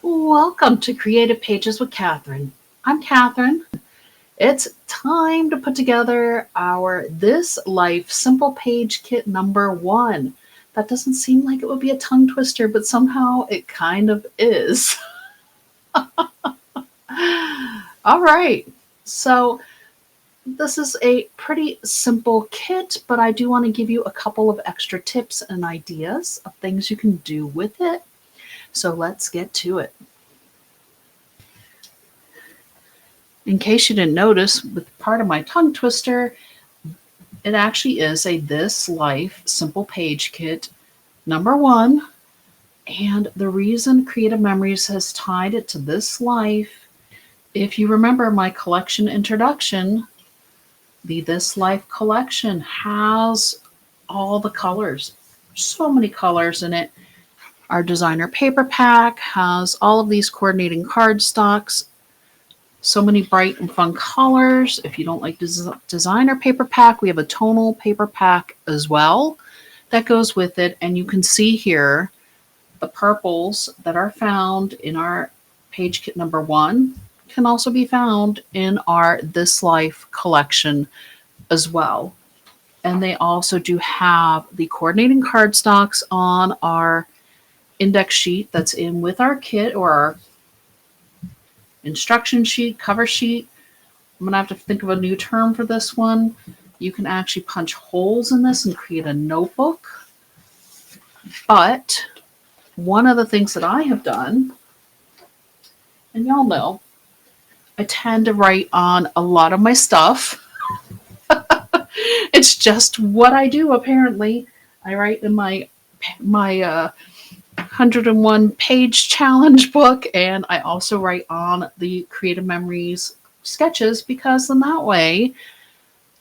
Welcome to Creative Pages with Catherine. I'm Catherine. It's time to put together our This Life Simple Page Kit number 1. That doesn't seem like it would be a tongue twister, but somehow it kind of is. All right. So this is a pretty simple kit, but I do want to give you a couple of extra tips and ideas of things you can do with it. So let's get to it. In case you didn't notice, with part of my tongue twister, it actually is a This Life Simple Page Kit number 1. And the reason Creative Memories has tied it to This Life, if you remember my collection introduction, the This Life collection has all the colors. So many colors in it. Our designer paper pack has all of these coordinating cardstocks. So many bright and fun colors. If you don't like designer paper pack, we have a tonal paper pack as well that goes with it. And you can see here the purples that are found in our page kit number 1 can also be found in our This Life collection as well. And they also do have the coordinating cardstocks on our index sheet that's in with our kit, or our instruction sheet, cover sheet. I'm going to have to think of a new term for this one. You can actually punch holes in this and create a notebook. But one of the things that I have done, and y'all know, I tend to write on a lot of my stuff. It's just what I do, apparently. I write in my 101 page challenge book, and I also write on the Creative Memories sketches, because in that way,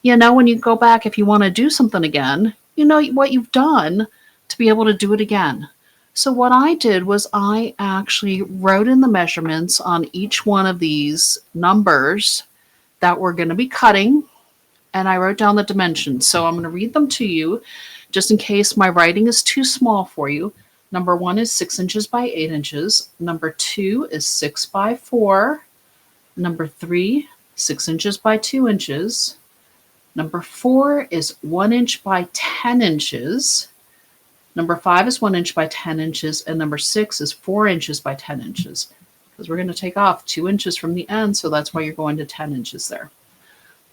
when you go back, if you want to do something again, you know what you've done to be able to do it again. So what I did was I actually wrote in the measurements on each one of these numbers that we're going to be cutting, and I wrote down the dimensions. So I'm going to read them to you just in case my writing is too small for you. Number 1 is 6 inches by 8 inches. Number 2 is 6 by 4. Number 3, 6 inches by 2 inches. Number 4 is 1 inch by 10 inches. Number 5 is 1 inch by 10 inches. And number 6 is 4 inches by 10 inches. Because we're going to take off 2 inches from the end, so that's why you're going to 10 inches there.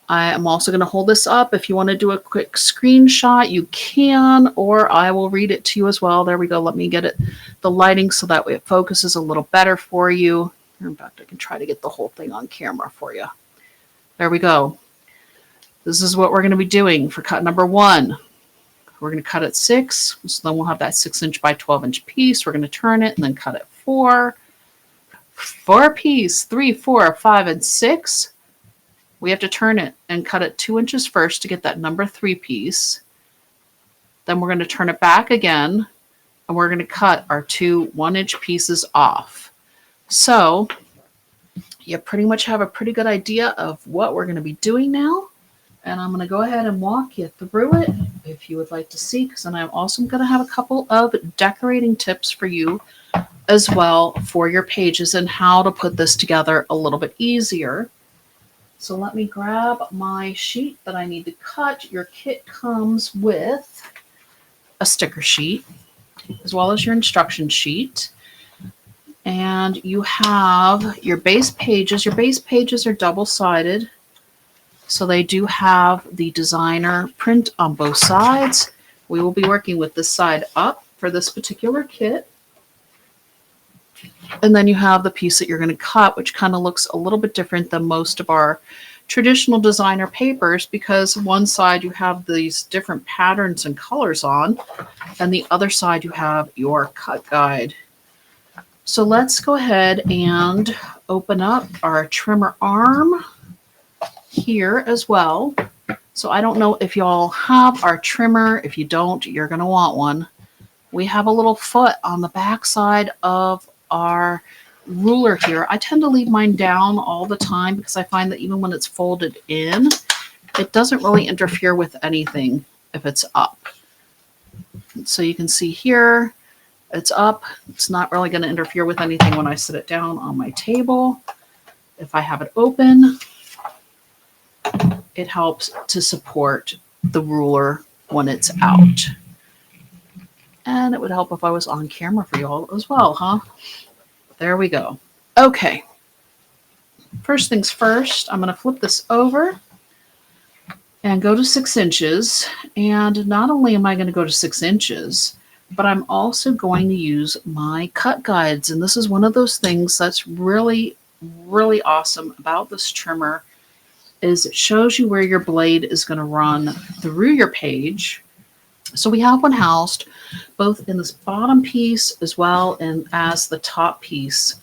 I am also going to hold this up. If you want to do a quick screenshot, you can, or I will read it to you as well. There we go. Let me get the lighting so that way it focuses a little better for you. In fact, I can try to get the whole thing on camera for you. There we go. This is what we're going to be doing for cut number 1. We're going to cut at 6. So then we'll have that 6 inch by 12 inch piece. We're going to turn it and then cut at 4. 4 piece, 3, 4, 5, and 6. We have to turn it and cut it 2 inches first to get that number 3 piece. Then we're going to turn it back again, and we're going to cut our 2 1-inch pieces off. So you pretty much have a pretty good idea of what we're going to be doing now. And I'm going to go ahead and walk you through it if you would like to see, because then I'm also going to have a couple of decorating tips for you as well for your pages and how to put this together a little bit easier. So let me grab my sheet that I need to cut. Your kit comes with a sticker sheet as well as your instruction sheet. And you have your base pages. Your base pages are double-sided. So they do have the designer print on both sides. We will be working with this side up for this particular kit. And then you have the piece that you're going to cut, which kind of looks a little bit different than most of our traditional designer papers, because one side you have these different patterns and colors on, and the other side you have your cut guide. So let's go ahead and open up our trimmer arm here as well. So I don't know if y'all have our trimmer. If you don't, you're going to want one. We have a little foot on the back side of our ruler here. I tend to leave mine down all the time because I find that even when it's folded in, it doesn't really interfere with anything if it's up. So you can see here, It's up. It's not really going to interfere with anything when I sit it down on my table. If I have it open, it helps to support the ruler when it's out. And it would help if I was on camera for you all as well, huh? There we go. Okay. First things first, I'm going to flip this over and go to 6 inches. And not only am I going to go to 6 inches, but I'm also going to use my cut guides. And this is one of those things that's really, really awesome about this trimmer is it shows you where your blade is going to run through your page. So we have one housed both in this bottom piece as well as the top piece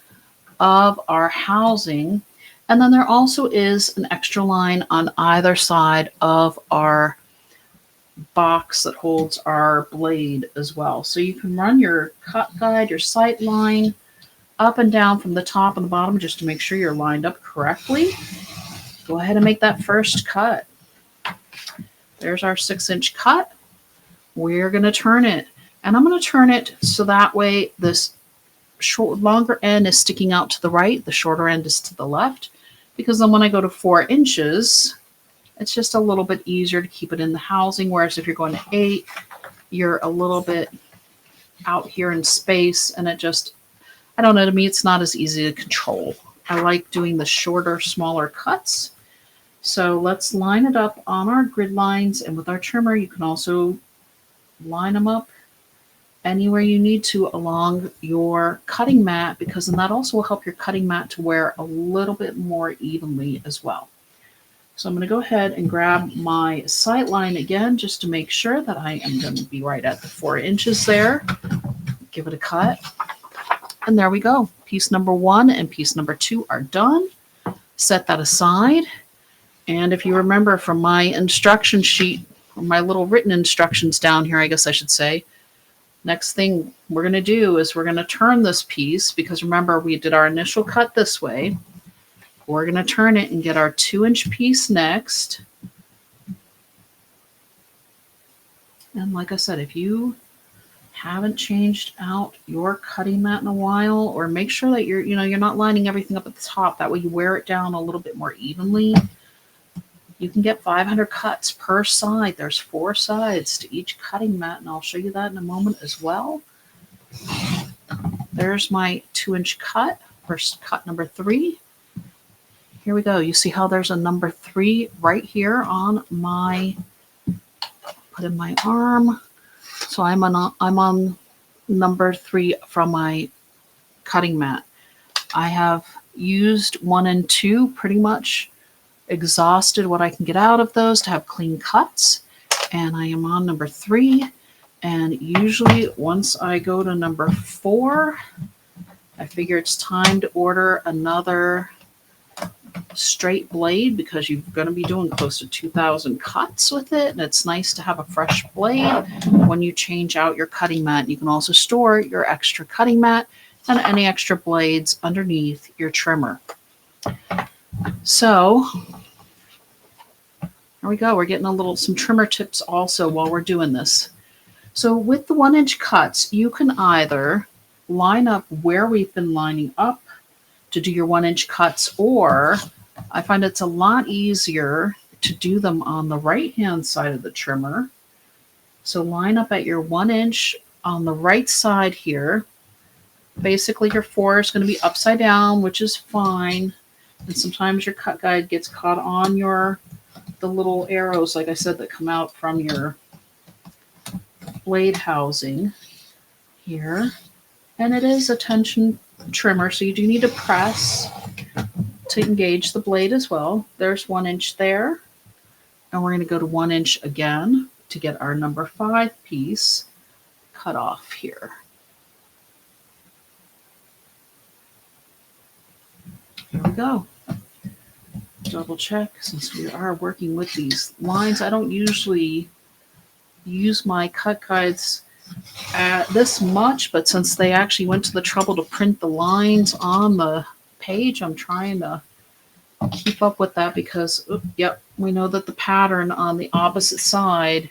of our housing. And then there also is an extra line on either side of our box that holds our blade as well. So you can run your cut guide, your sight line up and down from the top and the bottom just to make sure you're lined up correctly. Go ahead and make that first cut. There's our 6-inch cut. We're going to turn it. And I'm going to turn it so that way this longer end is sticking out to the right, the shorter end is to the left. Because then when I go to 4 inches, it's just a little bit easier to keep it in the housing. Whereas if you're going to 8, you're a little bit out here in space. And it just, I don't know, to me, it's not as easy to control. I like doing the shorter, smaller cuts. So let's line it up on our grid lines. And with our trimmer, you can also line them up anywhere you need to along your cutting mat, because then that also will help your cutting mat to wear a little bit more evenly as well. So I'm going to go ahead and grab my sight line again just to make sure that I am going to be right at the 4 inches there. Give it a cut. And there we go. Piece number 1 and piece number 2 are done. Set that aside. And if you remember from my instruction sheet, or my little written instructions down here, I guess I should say, next thing we're going to do is we're going to turn this piece, because remember we did our initial cut this way. We're going to turn it and get our 2-inch piece next. And like I said, if you haven't changed out your cutting mat in a while, or make sure that you're not lining everything up at the top, that way you wear it down a little bit more evenly. You can get 500 cuts per side. There's 4 sides to each cutting mat, and I'll show you that in a moment as well. There's my 2-inch cut, first cut number 3. Here we go. You see how there's a number 3 right here on my, put in my arm. So I'm on number 3 from my cutting mat. I have used 1 and 2 pretty much, exhausted what I can get out of those to have clean cuts, and I am on number 3. And usually once I go to number 4, I figure it's time to order another straight blade, because you're going to be doing close to 2,000 cuts with it, and it's nice to have a fresh blade when you change out your cutting mat. You can also store your extra cutting mat and any extra blades underneath your trimmer. So there we go. We're getting some trimmer tips also while we're doing this. So with the 1-inch cuts, you can either line up where we've been lining up to do your 1-inch cuts, or I find it's a lot easier to do them on the right-hand side of the trimmer. So line up at your 1 inch on the right side here. Basically your 4 is going to be upside down, which is fine. And sometimes your cut guide gets caught on the little arrows, like I said, that come out from your blade housing here. And it is a tension trimmer, so you do need to press to engage the blade as well. There's 1 inch there. And we're going to go to 1 inch again to get our number 5 piece cut off here. There we go. Double check, since we are working with these lines. I don't usually use my cut guides at this much, but since they actually went to the trouble to print the lines on the page, I'm trying to keep up with that, because yep, we know that the pattern on the opposite side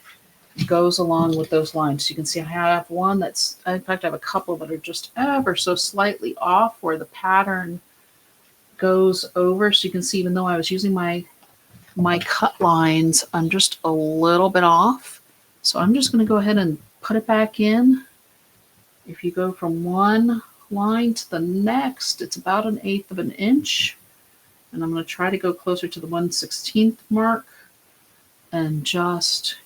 goes along with those lines. You can see I have one that's, in fact, I have a couple that are just ever so slightly off where the pattern goes over. So you can see, even though I was using my cut lines, I'm just a little bit off. So I'm just going to go ahead and put it back in. If you go from one line to the next, it's about 1/8 of an inch. And I'm going to try to go closer to the 1/16 mark and just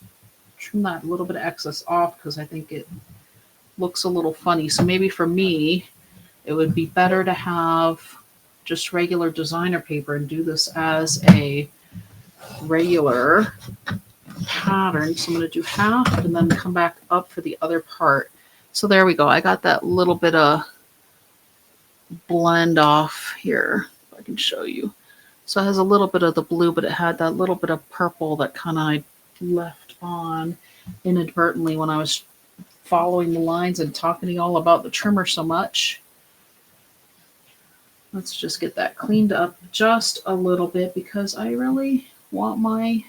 trim that little bit of excess off because I think it looks a little funny. So maybe for me, it would be better to have just regular designer paper and do this as a regular pattern. So I'm going to do half and then come back up for the other part. So there we go. I got that little bit of blend off here. If I can show you. So it has a little bit of the blue, but it had that little bit of purple that kind of left on inadvertently when I was following the lines and talking to y'all about the trimmer so much. Let's just get that cleaned up just a little bit because I really want my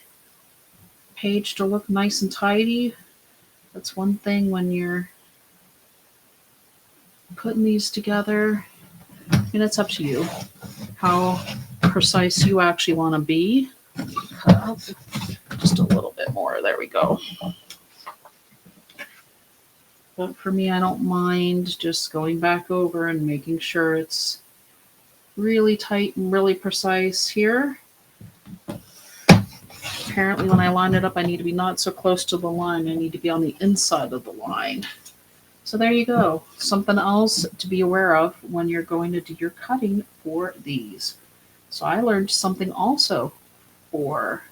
page to look nice and tidy. That's one thing when you're putting these together. I mean, it's up to you how precise you actually want to be. Cut up just a little bit more. There we go. But for me, I don't mind just going back over and making sure it's really tight and really precise here. Apparently, when I line it up, I need to be not so close to the line. I need to be on the inside of the line. So there you go. Something else to be aware of when you're going to do your cutting for these. So I learned something also for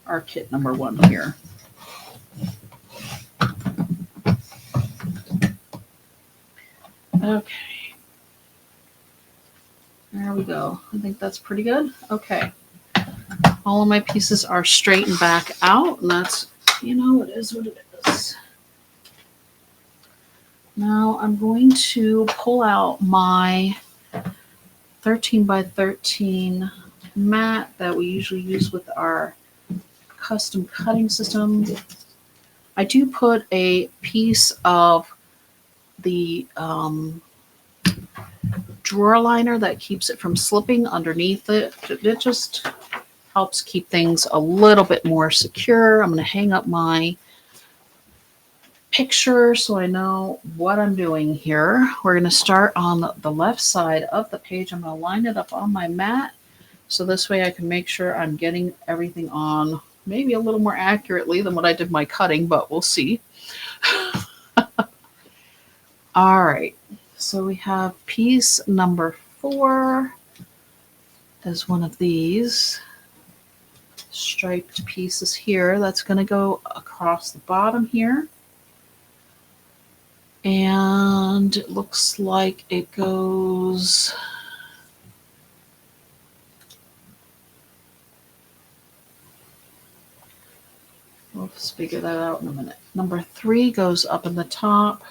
our kit number 1 here. Okay. There we go. I think that's pretty good. Okay. All of my pieces are straightened back out, and that's, it is what it is. Now I'm going to pull out my 13 by 13 mat that we usually use with our custom cutting system. I do put a piece of the drawer liner that keeps it from slipping underneath it. It just helps keep things a little bit more secure. I'm going to hang up my picture so I know what I'm doing here. We're going to start on the left side of the page. I'm going to line it up on my mat so this way I can make sure I'm getting everything on maybe a little more accurately than what I did my cutting, but we'll see. All right, so we have piece number 4 as one of these striped pieces here. That's going to go across the bottom here. And it looks like it goes we'll figure that out in a minute. Number 3 goes up in the top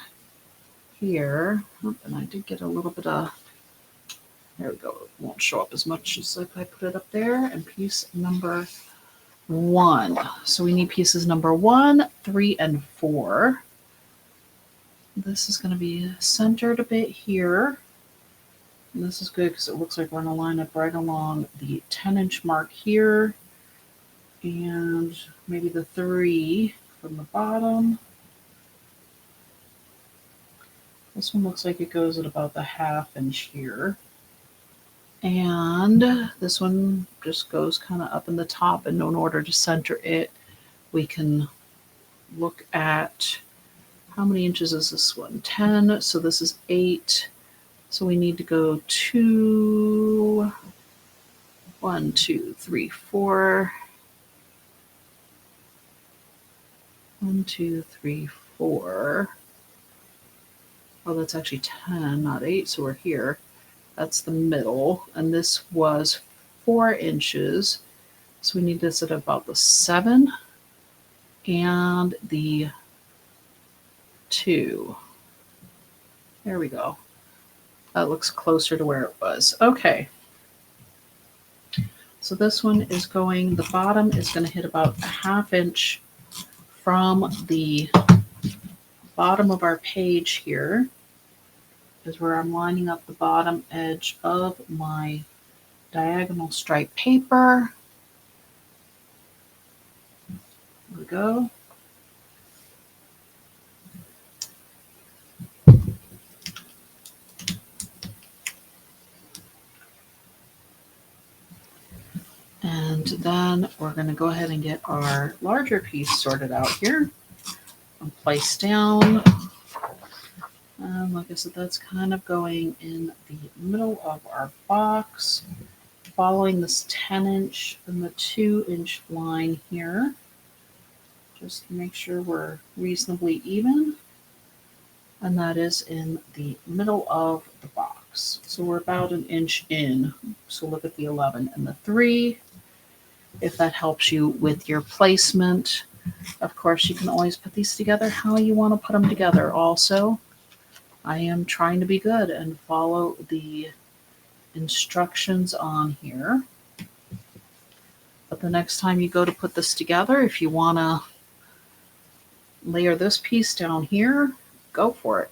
here. Oh, and I did get a little bit of, there we go. It won't show up as much as if I put it up there. And piece number 1. So we need pieces number 1, 3, and 4. This is going to be centered a bit here. And this is good because it looks like we're going to line up right along the 10-inch mark here. And maybe the 3 from the bottom. This one looks like it goes at about the 1/2 inch here. And this one just goes kind of up in the top. And in order to center it, we can look at how many inches is this one? 10. So this is 8. So we need to go 2, 1, 2, 3, 4. 1, 2, 3, 4. Oh, that's actually 10, not 8. So we're here. That's the middle. And this was 4 inches. So we need this at about the 7 and the 2. There we go. That looks closer to where it was. Okay. So this one is going, the bottom is going to hit about a 1/2 inch from the bottom of our page here is where I'm lining up the bottom edge of my diagonal stripe paper. There we go. And then we're going to go ahead and get our larger piece sorted out here and placed down. And like I said, that's kind of going in the middle of our box, following this 10-inch and the 2-inch line here. Just to make sure we're reasonably even. And that is in the middle of the box. So we're about an inch in. So look at the 11 and the 3. If that helps you with your placement. Of course, you can always put these together how you want to put them together. Also, I am trying to be good and follow the instructions on here. But the next time you go to put this together, if you want to layer this piece down here, go for it.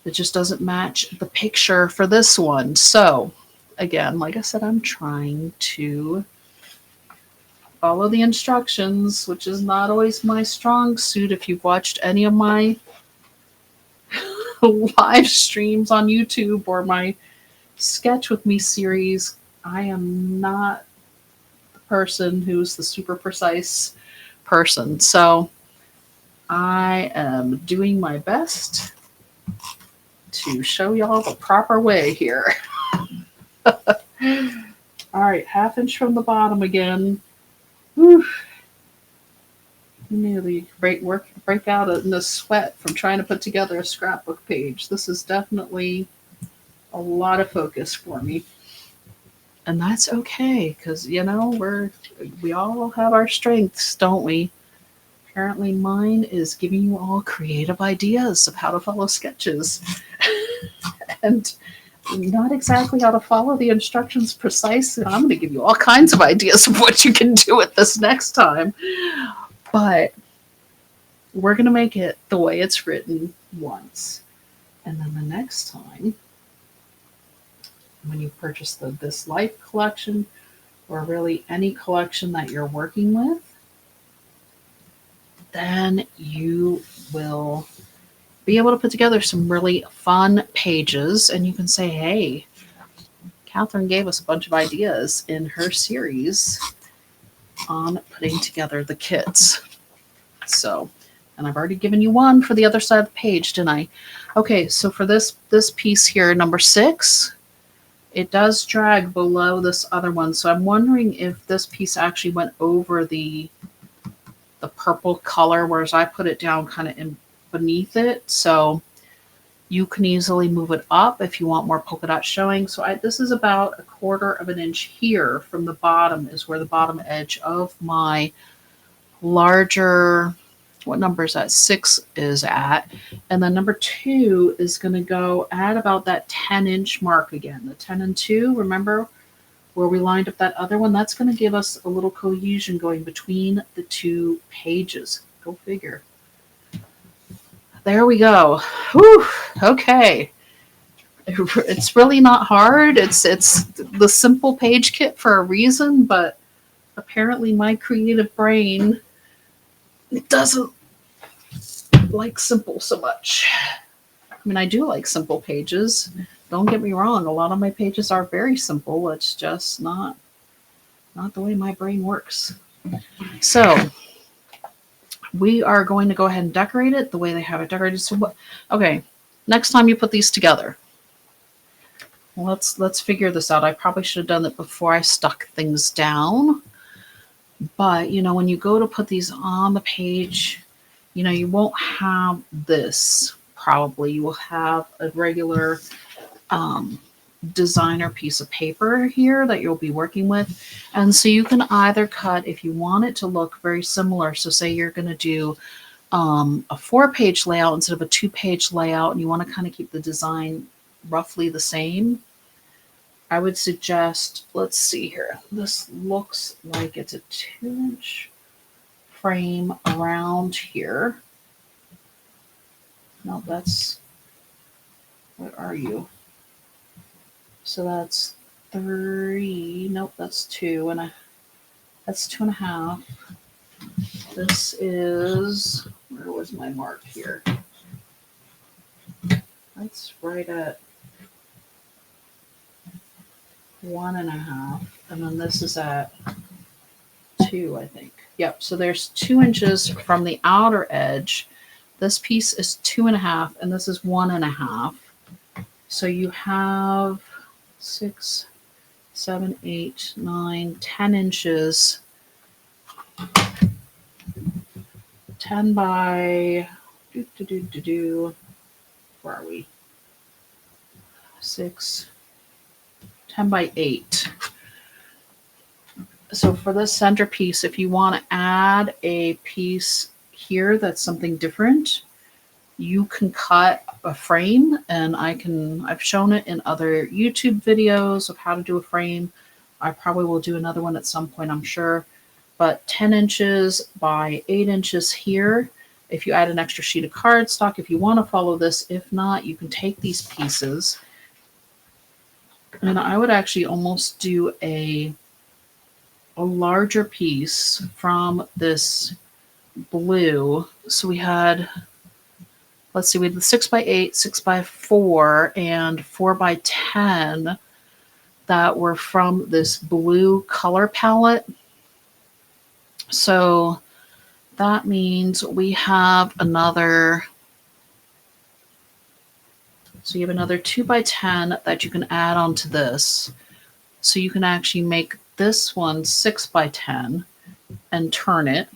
It just doesn't match the picture for this one. So, again, like I said, I'm trying to follow the instructions, which is not always my strong suit. If you've watched any of my live streams on YouTube or my Sketch With Me series, I am not the person who's the super precise person. So I am doing my best to show y'all the proper way here. All right, 1/2 inch from the bottom again. Whew. Nearly break out in the sweat from trying to put together a scrapbook page. This is definitely a lot of focus for me. And that's okay, because you know, we all have our strengths, don't we? Apparently mine is giving you all creative ideas of how to follow sketches. And not exactly how to follow the instructions precisely. I'm going to give you all kinds of ideas of what you can do with this next time. But we're going to make it the way it's written once. And then the next time, when you purchase this Life collection, or really any collection that you're working with, then you will be able to put together some really fun pages. And you can say, hey, Catherine gave us a bunch of ideas in her series on putting together the kits. So, and I've already given you one for the other side of the page, didn't I? Okay, so for this piece here, number 6, it does drag below this other one. So I'm wondering if this piece actually went over the purple color, whereas I put it down kind of in beneath it. So you can easily move it up if you want more polka dot showing. So this is about 1/4 of an inch here from the bottom, is where the bottom edge of my larger, what number is that? 6 is at. And then number 2 is going to go at about that 10-inch mark again. The 10 and 2, remember where we lined up that other one? That's going to give us a little cohesion going between the 2 pages. Go figure. There we go. Whew, okay. It's really not hard. It's the simple page kit for a reason, but apparently my creative brain doesn't like simple so much. I mean, I do like simple pages. Don't get me wrong. A lot of my pages are very simple. It's just not the way my brain works. So we are going to go ahead and decorate it the way they have it decorated. So okay, next time you put these together, let's figure this out. I probably should have done it before I stuck things down. But, you know, when you go to put these on the page, you know, you won't have this probably. You will have a regular designer piece of paper here that you'll be working with. And so you can either cut, if you want it to look very similar. So say you're going to do a 4-page layout instead of a 2-page layout, and you want to kind of keep the design roughly the same. I would suggest, let's see here. This looks like it's a 2-inch frame around here. No, that's, where are you? So that's 3, nope, that's 2, and that's 2.5. This is, where was my mark here? That's right at 1.5, and then this is at 2, I think. Yep, so there's 2 inches from the outer edge. This piece is 2.5, and this is 1.5. So you have 6, 7, 8, 9, 10 inches. 10 by, where are we? 6, 10 by 8. So for this centerpiece, if you want to add a piece here that's something different, you can cut a frame, and I've shown it in other YouTube videos of how to do a frame. I probably will do another one at some point, I'm sure. But 10 inches by 8 inches here. If you add an extra sheet of cardstock, if you want to follow this, if not, you can take these pieces. And I would actually almost do a larger piece from this blue. So we had, let's see, we had the 6 by 8, 6 by 4, and 4 by 10 that were from this blue color palette. So that means we have another, so you have another 2 by 10 that you can add onto this. So you can actually make this one 6 by 10 and turn it.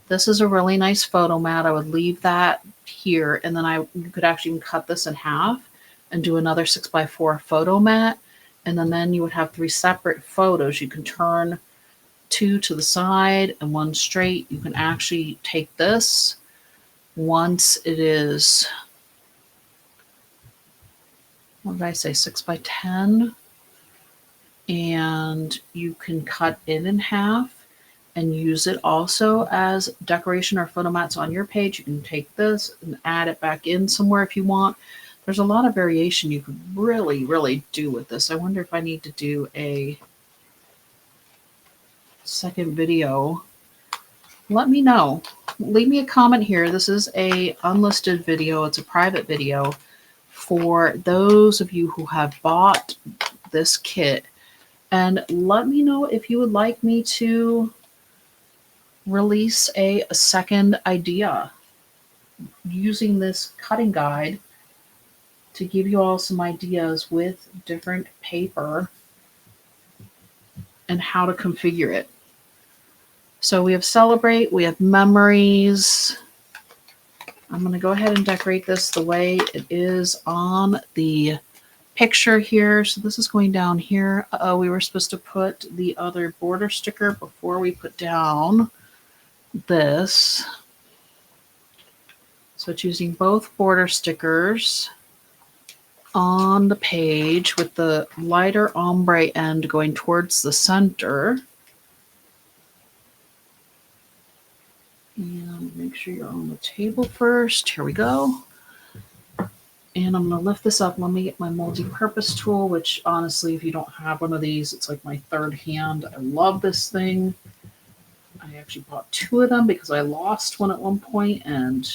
This is a really nice photo mat. I would leave that here, and then you could actually cut this in half and do another 6 by 4 photo mat. And then you would have 3 separate photos. You can turn 2 to the side and 1 straight. You can actually take this once it is, what did I say, 6 by 10, and you can cut it in half and use it also as decoration or photo mats on your page. You can take this and add it back in somewhere if you want. There's a lot of variation you could really, really do with this. I wonder if I need to do a second video. Let me know. Leave me a comment here. This is a unlisted video. It's a private video for those of you who have bought this kit. And let me know if you would like me to release a second idea using this cutting guide to give you all some ideas with different paper and how to configure it. So we have Celebrate, we have Memories. I'm going to go ahead and decorate this the way it is on the picture here. So this is going down here. We were supposed to put the other border sticker before we put down this. So it's using both border stickers on the page with the lighter ombre end going towards the center. And make sure you're on the table first. Here we go. And I'm going to lift this up. Let me get my multi-purpose tool, which honestly, if you don't have one of these, it's like my third hand. I love this thing. I actually bought 2 of them because I lost one at one point and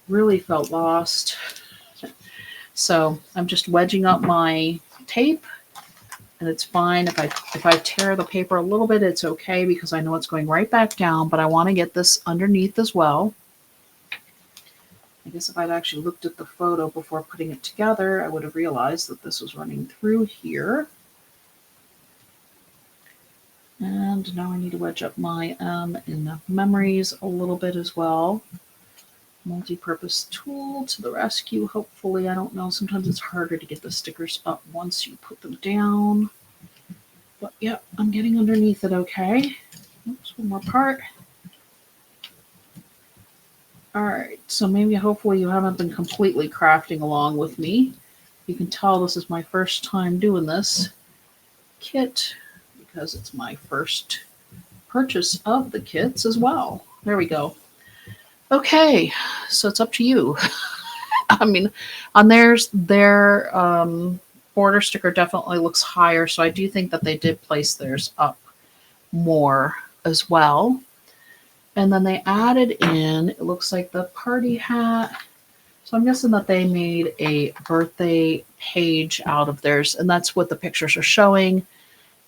really felt lost. So I'm just wedging up my tape, and it's fine. If I tear the paper a little bit, it's okay because I know it's going right back down, but I want to get this underneath as well. I guess if I'd actually looked at the photo before putting it together, I would have realized that this was running through here. And now I need to wedge up my in the Memories a little bit as well. Multi-purpose tool to the rescue. Hopefully, I don't know. Sometimes it's harder to get the stickers up once you put them down. But yeah, I'm getting underneath it okay. Oops, one more part. All right, so maybe hopefully you haven't been completely crafting along with me. You can tell this is my first time doing this kit because it's my first purchase of the kits as well. There we go. Okay, so it's up to you. I mean, on theirs, their border sticker definitely looks higher, so I do think that they did place theirs up more as well. And then they added in, it looks like the party hat. So I'm guessing that they made a birthday page out of theirs, and that's what the pictures are showing.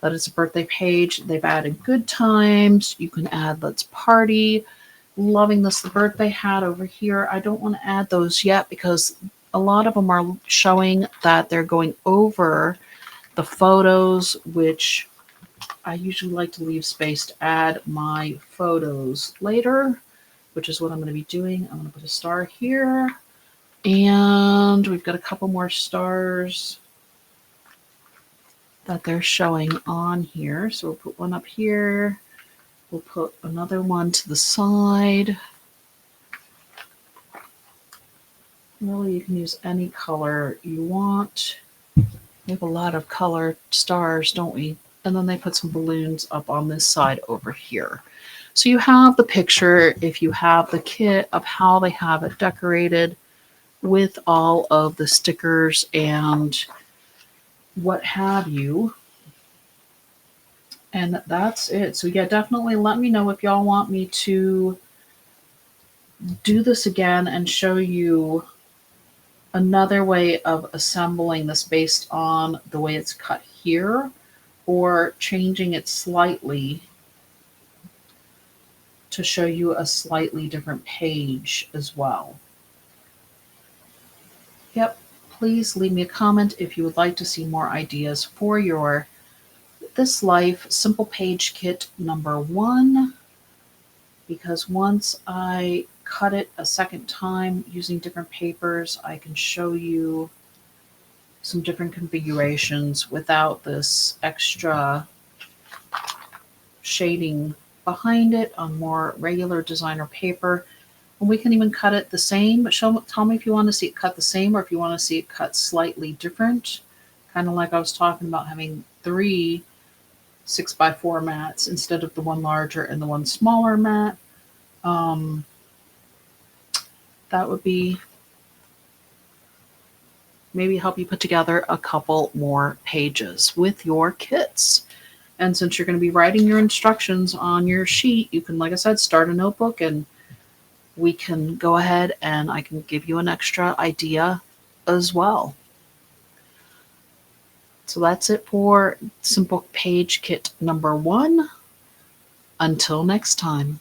That it's a birthday page. They've added good times. You can add let's party. Loving this birthday hat over here. I don't want to add those yet because a lot of them are showing that they're going over the photos, which I usually like to leave space to add my photos later, which is what I'm going to be doing. I'm going to put a star here. And we've got a couple more stars that they're showing on here. So we'll put one up here. We'll put another one to the side. Really, you can use any color you want. We have a lot of color stars, don't we? And then they put some balloons up on this side over here. So you have the picture, if you have the kit, of how they have it decorated with all of the stickers and what have you. And that's it. So yeah, definitely let me know if y'all want me to do this again and show you another way of assembling this based on the way it's cut here, or changing it slightly to show you a slightly different page as well. Yep, please leave me a comment if you would like to see more ideas for your This Life Simple Page Kit number 1, because once I cut it a second time using different papers, I can show you some different configurations without this extra shading behind it on more regular designer paper. And we can even cut it the same, but tell me if you want to see it cut the same or if you want to see it cut slightly different. Kind of like I was talking about having 3 6x4 mats instead of the one larger and the one smaller mat. That would be maybe help you put together a couple more pages with your kits. And since you're going to be writing your instructions on your sheet, you can, like I said, start a notebook and we can go ahead and I can give you an extra idea as well. So that's it for Simple Page Kit number 1. Until next time.